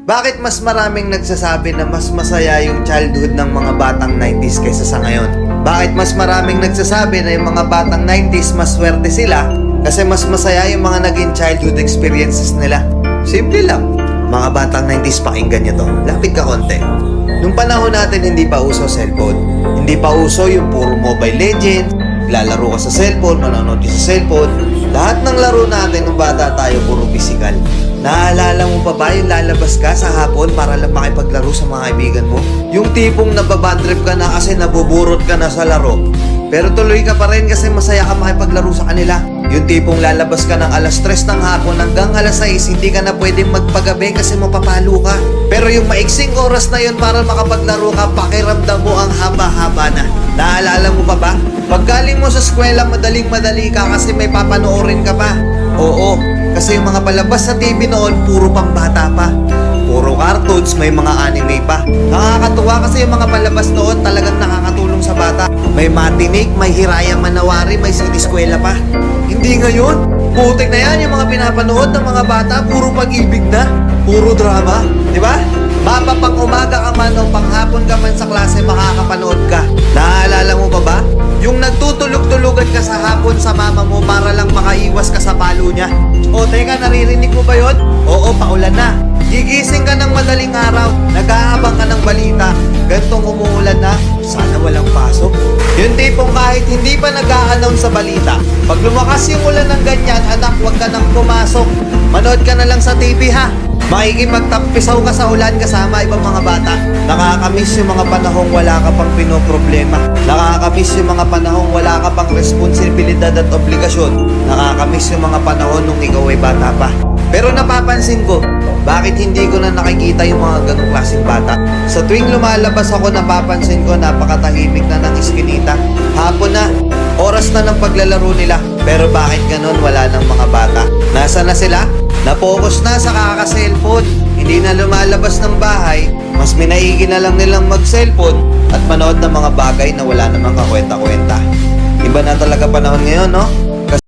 Bakit mas maraming nagsasabi na mas masaya yung childhood ng mga batang 90s kaysa sa ngayon? Bakit mas maraming nagsasabi na yung mga batang 90s mas swerte sila kasi mas masaya yung mga naging childhood experiences nila? Simple lang. Mga batang 90s, pakinggan nyo to. Lapit ka konti. Nung panahon natin hindi pa uso cellphone. Hindi pa uso yung puro Mobile Legends, lalaro ka sa cellphone, manonood ka sa cellphone. Lahat ng laro natin nung bata tayo puro physical. Naalala mo pa ba yung lalabas ka sa hapon para lang makipaglaro sa mga kaibigan mo? Yung tipong nababadrip ka na kasi nabuburot ka na sa laro, pero tuloy ka pa rin kasi masaya ka makipaglaro sa kanila. Yung tipong lalabas ka ng alas 3 ng hapon hanggang alas 6, hindi ka na pwedeng magpagabi kasi mapapalo ka. Pero yung maiksing oras na yun para makapaglaro ka, pakiramdam mo ang haba-haba na. Naalala mo pa ba? Paggaling mo sa eskwela, madaling-madali ka kasi may papanoorin ka pa. Oo, kasi yung mga palabas sa TV noon, puro pambata pa. Puro cartoons, may mga anime pa. Nakakatuwa kasi yung mga palabas noon talagang nakakatulong sa bata. May matinik, may Hiraya Manawari, may siniskwela pa. Hindi ngayon. Putik na yan yung mga pinapanood ng mga bata, puro pag-ibig na, puro drama. Di ba? Mapapang umaga ka man o panghapon ka man sa klase, makakapanood ka. Naaalala mo pa ba? Yung nagtutulog-tulugan ka sa hapon sa mama mo para lang makaiwas ka sa palo niya. O teka, naririnig mo ba yun? Oo, paulan na. Gigising ka ng madaling araw, nag-aabang ka ng balita, gantong umuulan na, sana walang pasok. Yung tipong kahit hindi pa nag-a-announce sa balita, pag lumakas yung ulan ng ganyan, anak, huwag ka nang pumasok. Manood ka na lang sa TV ha. Makikipagtampisaw ka sa ulan kasama ibang mga bata. Nakakamiss yung mga panahong wala ka pang pinoproblema. Nakakamiss yung mga panahong wala ka pang responsibilidad at obligasyon. Nakakamiss yung mga panahon nung ikaw ay bata pa. Pero napapansin ko, bakit hindi ko na nakikita yung mga ganong klaseng bata? Sa tuwing lumalabas ako, napapansin ko napakatahimik na ng iskinita. Hapon na, oras na ng paglalaro nila. Pero bakit ganon wala ng mga bata? Nasa na sila? Na-focus na sa kaka-cellphone. Hindi na lumalabas ng bahay. Mas minaigi na lang nilang mag-cellphone at manood ng mga bagay na wala namang kakwenta-kwenta. Iba na talaga panahon ngayon, no?